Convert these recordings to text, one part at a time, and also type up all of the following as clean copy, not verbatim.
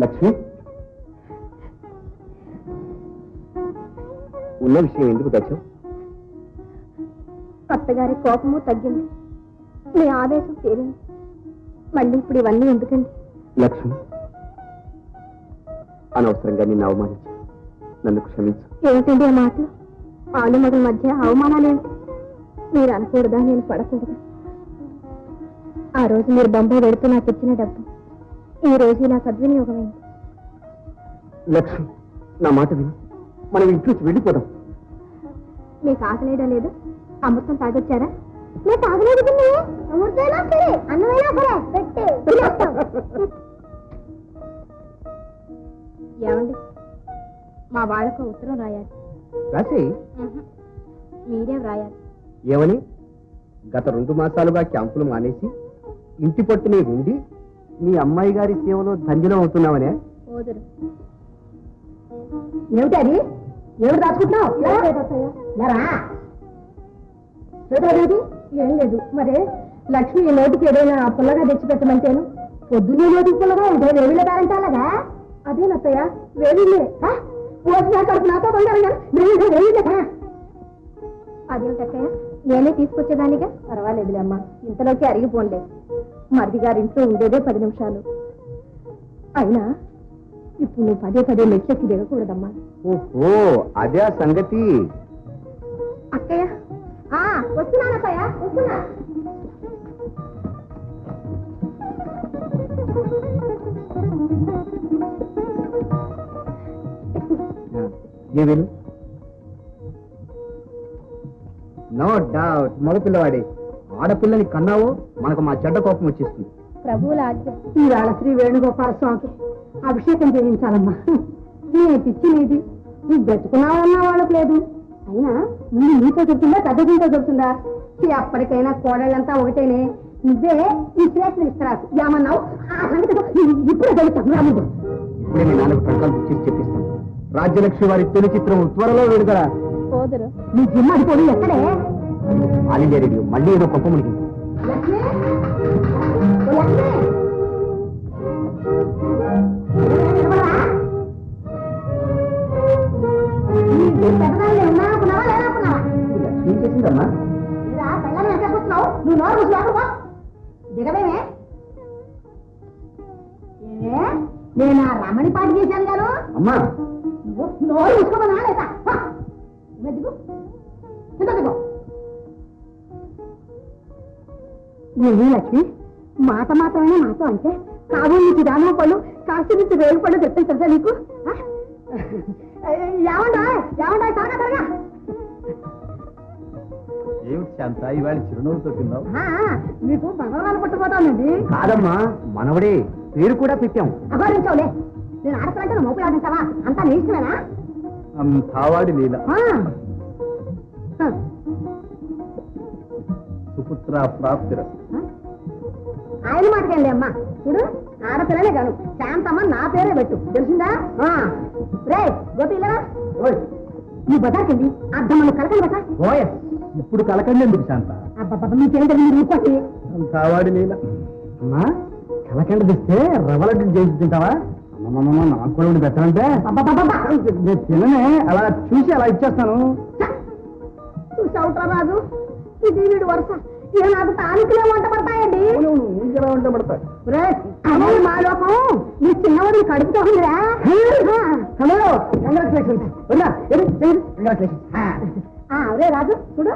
లక్ష్మి, ఉన్న విషయం ఎందుకు తెచ్చావు? అత్తగారి కోపము తగ్గింది, మీ ఆవేశం తీరింది. మళ్ళీ ఇప్పుడు ఇవన్నీ ఎందుకండి? లక్ష్మి, అనవసరంగా నిన్ను అవమానించా, నన్ను క్షమించు. ఏమిటండి ఆ మాటలు? ఆలుమగల మధ్య అవమానాలేంటి? మీరు అనకూడదా, నేను పడకూడదా? ఆ రోజు మీరు బొంబాయి వెళుతూ నాకు ఇచ్చిన డబ్బు ఈ రోజు ఇలా సద్వినియోగమైంది. లక్ష్మి, నా మాట విను, మనం ఇంట్లో వెళ్ళిపోదాం. మీకు ఆకలేయడం లేదు? అమృతం తాగొచ్చారా? నేను తాగలేదు పిన్ని. అమృతమైనా సరే, అన్నమైనా సరే పెట్టే. ఏమండి, మా వాళ్ళకు ఉత్తరం రాయాలి. రాసి మీరే వ్రాయాలి. ఏమని? గత 2 మాసాలుగా క్యాంపులు మానేసి ఇంటి పట్టునే ఉండి మీ అమ్మాయి గారి సేవలో ధన్యులం అవుతున్నావనే? ఓదురు. ఏమిటది? ఏమిటి రాసుకుంటున్నావు? ఏం లేదు. మరే లక్ష్మి ఈ నోటికి ఏదైనా పుల్లగా తెచ్చిపెట్టమంటేను. పొద్దున్నే నోటికి పుల్లగా ఉంటే వేవిళ్ళ దారంటే అలాగా? అదేనత్తయ్య, వేవిళ్ళే. పోసిన కడుపు నాతో బంగారంగా వేవిళ్ళే. అదేమిటక్కయ్య, నేనే తీసుకొచ్చేదానిగా. పర్వాలేదులే అమ్మా, ఇంతలోకి అరిగిపోండి. మరిది గారి ఇంట్లో ఉండేదే 10 నిమిషాలు. అయినా ఇప్పుడు నువ్వు పదే పదే మెట్లెక్కి దిగకూడదమ్మా. ఓహో, అదే ఆ సంగతి. అక్కయ్య, వస్తున్నానక్కయ్య, వస్తున్నా. ఏవేను? నో డౌట్ మగపిల్లవాడే. ఆడపిల్లని కన్నావో మనకు మా చెడ్డ కోపం వచ్చేస్తుంది. ప్రభువుల ఆజ్ఞ. ఈవేళ శ్రీ వేణుగోపాల స్వామికి అభిషేకం చేయించాలమ్మా. నీ పిచ్చి నీది. నువ్వు బ్రతుకున్నావన్నా వాళ్ళకు లేదు. అయినా ముందు నీతో చెప్తుందా, పెద్దదింతో చెప్తుందా? ఎప్పటికైనా కోడళ్ళంతా ఒకటేనే. నువ్వే ఈ శ్రేష్ఠ ఇస్తరాకు ఏమన్నావు? ఆ సంగతి ఇప్పుడే తెలుస్తాను. రాముడు, ఇప్పుడే మీ నాన్నకు ట్రంకాలు బుక్ చేసి చెప్పిస్తాను. రాజ్యలక్ష్మి వారి తొలి చిత్రం త్వరలో విడుదల. ఓదురు. నీ జిమ్మ అడిపోయి ఎక్కడే? ఆల్ ఇండియా రేడియో మళ్ళీ ఏదో గొప్ప మునిగింది. లక్ష్మి చేసిందమ్మా. నువ్వు నోరు కూర్చోకపో. దిగవేమే? నేను ఆ రమణి పాట చేశాను గాను. అమ్మా, నోరు కూర్చోమన్నా లేదా? దిగు, దిగు. నేను లక్ష్మి, మాట మాత్రమే మాతో అంటే కాబోలు నీకు దానా పళ్ళు కాస్త నుంచి రేగు పళ్ళు చెప్తాను తెలుసా నీకు? ఏమంటా ఏమంటా తాగా త్వరగా. ఏమిటి శాంత, ఇవాళ చిరునవ్వుతో తిన్నావు? మీకు భగవాన్ పట్టుకుపోతానండి. కాదమ్మా, మనవడే, పేరు కూడా పెట్టాం. అభరించావులే. నేను ఆడతానంటే నువ్వు మోపు ఆడించావా? అంతా నీ ఇష్టమేనా? కావాడి లీల. సుపుత్ర ప్రాప్తిర. ఆయన మాటకండి అమ్మా. చూడు, ఆడపిల్లనే కాను, శాంతమ్మ నా పేరే పెట్టు, తెలిసిందా? రే గోపిల్లరా, ఈ బజార్కండి అర్థమని కలకండి బసా. ఓయ, ఇప్పుడు కలకండి ఎందుకు శాంత? అబ్బా, మీకేంటే మీరు ఇంకోటి కావాడి లీల. అమ్మా, కలకండ తెస్తే రవ్వలడ్డు చేసి తింటావా? అమ్మమ్మ, నాకు కూడా ఉండి పెట్టాలంటే నేను తిననే, అలా చూసి అలా ఇచ్చేస్తాను. చూసావుట్రా రాజు, ఇది వీడు వరుస. ఇక నాకు తాలూకులే వంట పడతాయండి. నీకెలా వంట పడతాయి? అదే మా లోపం. నీ చిన్నవాడు కడుపుతో ఉందిరా. Hello, congratulations. అదే రాజు, చూడు,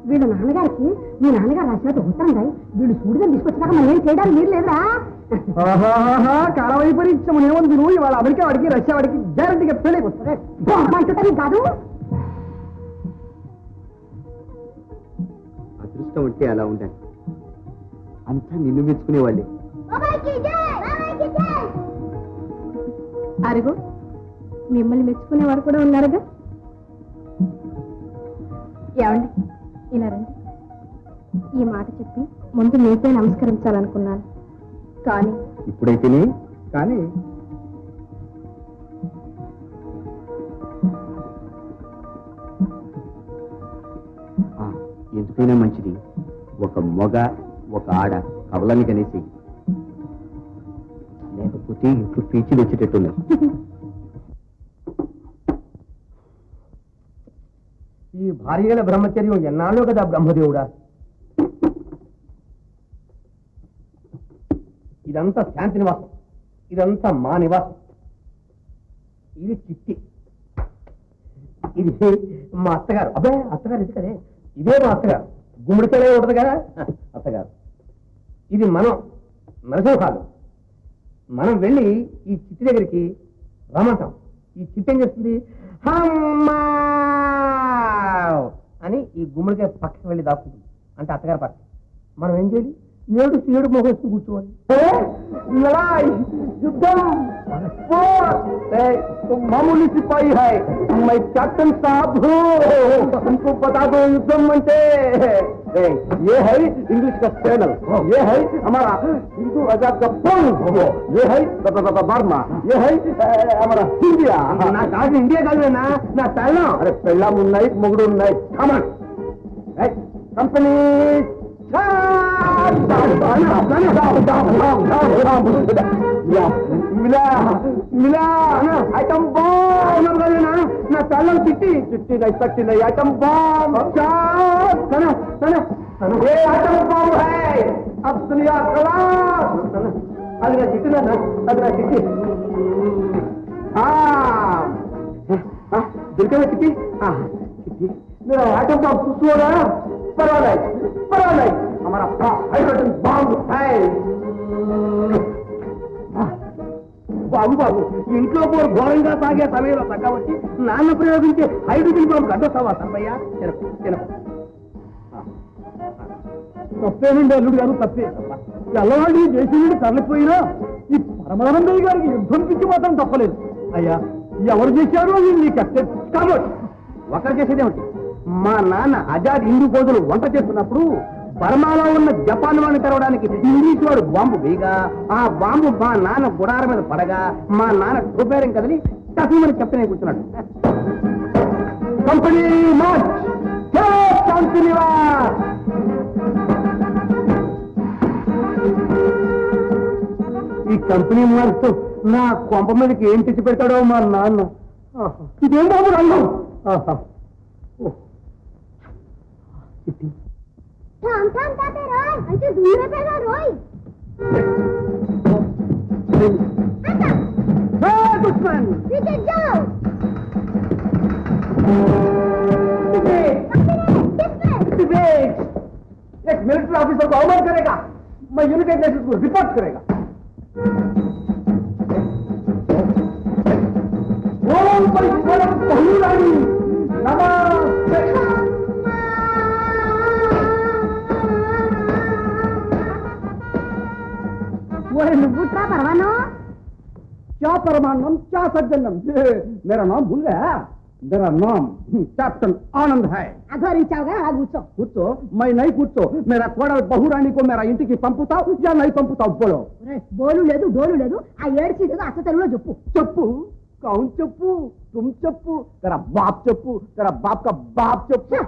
వీళ్ళ నాన్నగారికి మీ నాన్నగారు రాసినట్టు ఉత్తరం రాయి. వీళ్ళు సూడిదని తీసుకొచ్చాక మనం ఏం చేయడానికి మీరు లేదురా. కాలవై పరీక్ష ఏముంది? నువ్వు ఇవాళ అమెరికా వాడికి రష్యా వాడికి గ్యారంటీగా పెళ్ళైపోతుంది కాదు. అదృష్టం అంటే అలా ఉండాలి. అంతా నిన్ను మెచ్చుకునేవాళ్ళే. అరుగు, మిమ్మల్ని మెచ్చుకునేవారు కూడా ఉన్నారుగా. ఏమండి, ఇలా రండి. ఈ మాట చెప్పి ముందు మీకే నమస్కరించాలనుకున్నాను, కానీ ఇప్పుడైతేనే. కానీ ఎందుకైనా మంచిది, ఒక మొగ ఒక ఆడ కవలని కనేసి లేకపోతే లేకపోతే ఇంట్లో పీచీలు వచ్చేటట్టున్నాయి. ఈ భార్యల బ్రహ్మచర్యం ఎన్నాళ్ళు కదా బ్రహ్మదేవుడా. ఇదంతా శాంతి నివాసం, ఇదంతా మా నివాసం. ఇది చిట్టి, ఇది మా అత్తగారు. అబ్బాయి అత్తగారు ఇది కదే, ఇదే మా అత్తగారు. గుమ్మడికాయ ఉంటుంది కదా అత్తగారు. ఇది మనం నరసింహాలు. మనం వెళ్ళి ఈ చిట్టి దగ్గరికి రమ్మంటాం. ఈ చిట్టి ఏం చేస్తుంది, హమ్మా అని ఈ గుమ్మడికాయ పక్కకి వెళ్ళి దాక్కుంటుంది. అంటే అత్తగారు పక్క. మనం ఏం చేయాలి, ఏడు మొహేసుకుని కూర్చోవాలి. యుద్ధం మామూలు సిపాయి హై, మై కెప్టెన్ సాబ్ तुमको बता दो युद्धम అంటే ये है इंग्लिश का चैनल, ये है हमारा हिंदू आजाद का पंख, ये है बर्मा, ये है हमारा इंडिया. నా కాదు ఇండియా కాదు నా పెళ్ళం. అరే పెళ్ళం ఉన్నాయి, మొగుడు ఉన్నాయి. కమన్ కంపెనీ మిలా ఐటమ్ బాంబ్ నా తల్లం చిట్టి చిట్టి item bomb item bomb high అబ్ దునియా ఖలాస్. అది నా చిట్టి, అది నా చిట్టి. దొరికే చిట్టి చిట్టి ఐటమ్ బాంబ్ చూసుకోరా. పర్వాలేదు हमारा हाइड्रोजन बॉम्ब है. బాబు బాబు ఇంట్లో పోరు ఘోరంగా సాగే సమయంలో తగ్గ వచ్చి నాన్న ప్రయోగించే హైడ్రోజన్ బాంబు అడ్డొస్తావా సర్వయ్య? తినకు. తప్పేనండి అల్లుడు గారు, తప్పే. ఎల్లవాడి దేశం నుండి తరలిపోయినా ఈ పరమానందయ్య గారికి యుద్ధం పిచ్చి మాత్రం తప్పలేదు. అయ్యా ఎవరు చేశారో నీ కట్టే కాబట్టి ఒకరు చేసేదేమిటి, మా నాన్న ఆజాద్ హిందూ ఫౌజులు వంట చేస్తున్నప్పుడు బర్మాలో ఉన్న జపాన్ వాడిని తెరవడానికి ఇంగ్లీష్ వాడు బాంబు వేయగా ఆ బాంబు మా నాన్న గుడార మీద పడగా మా నాన్న టుబేరం కదిలి తప్పమని చెప్తూనే కూర్చున్నాడు. కంపెనీ మార్చ్, శాంతి నివాస్. ఈ కంపెనీ మార్చు నా కొంప మీదకి ఏం తెచ్చి పెడతాడో మా నాన్న. ఇదేం బాబు రంగు. అంటే దూరపేగా రోయ్ दुश्मन एक मिलिट्री ऑफिसर को अवमान करेगा, मैं यूनाइटेड नेशंस को रिपोर्ट करेगा. ओम परिष्करण बहुरानी नमस्ते. నువ్వుట్రా పరవాను. क्या परमानम क्या सज्जनम, मेरा नाम भूल गया. मेरा नाम कैप्टन आनंद है. అఘోరించావుగా అలా కూర్చో. కూర్చో, मैं नहीं కూర్చో. मेरा कोडल बहुरानी को मेरा ఇంటికి పంపుతావు या नहीं పంపుతావు बोलो. బోలు లేదు డోలు లేదు, ఆ ఏడు సీటుగా అత్త తెలుగులో చెప్పు. చెప్పు. कौन చెప్పు, तुम చెప్పు, तेरा बाप చెప్పు, तेरा बाप का बाप చెప్పు.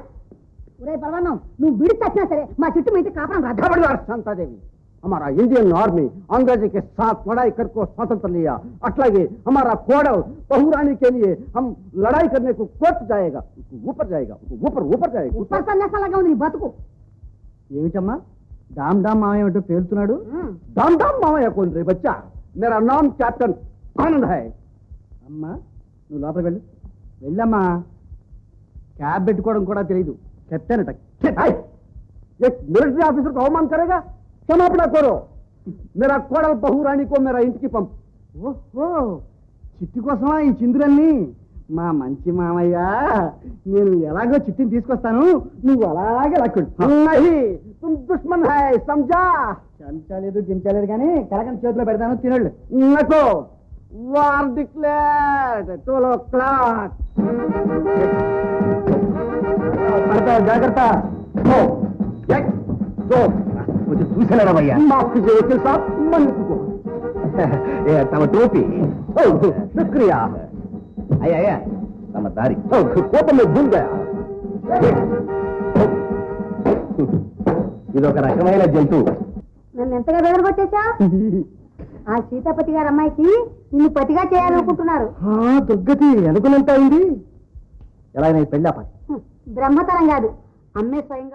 ఒరే పరవాను, నువ్వు విడి తచ్చినా సరే మా చుట్టూ మీ కాపురం రాదు. खबरदार शांतादेवी, हमारा इंडियन आर्मी अंग्रेजी के साथ लड़ाई कर को स्वतंत्र लिया. अట్లాగే हमारा कोडल बहुरानी के लिए हम लड़ाई करने को कोर्ट जाएगा, ऊपर जाएगा, ऊपर जाएगा. ఉప్పర్ సన్యాసంలాగా ఉంది నీ బతుకు. ఏమిటమ్మా డామ్ డామ్ మామయ్య ఏమిటో పేలుతున్నాడు. డామ్ డామ్ మామయ్య కోన్ రే బచ్చా, मेरा नाम कैप्टन आनंद है. అమ్మా నువ్వు లోపలికి వెళ్ళు. వెళ్ళమ్మా. క్యాబ్ పెట్టుకోవడం కూడా తెలియదు. కెప్టెన్ అట. एक मिलिट्री ऑफिसर को अवमान करेगा, क्षमापण करो. मेरा कोडल बहुरानी को मेरा ఇంటికి పంపు. ఓహో, చిట్టి కోసమా ఈ చిందులన్నీ? మా మంచి మామయ్య, నేను ఎలాగో చిట్టిని తీసుకొస్తాను, నువ్వు అలాగే లాక్కుంటు. तुम दुश्मन है समझा. చంచలేదు గించలేదు కానీ కలకని చేతిలో పెడతాను, తినళ్ళు. నకో. War declared. 12 o'clock. జాగ్రత్త. కొంచెం చూసేలారా భయ్యా. మాఫ్ చేయొచ్చు సాబ్, మన్నిపుకో. తమ టోపీ. శుక్రియా. అయ్యా తమ దారి. కోపం భూల్ గయా. ఇదొక రకమైన జంతువు. నన్ను ఎంతగా బెదరగొట్టేశా? ఆ సీతాపతి గారి అమ్మాయికి నిన్ను పతిగా చేయాలనుకుంటున్నారు. దుర్గతి అనుకున్నంత అయింది. ఎలా అయినా ఈ పెళ్ళి ఆపాలి. బ్రహ్మతరం కాదు, అమ్మే స్వయంగా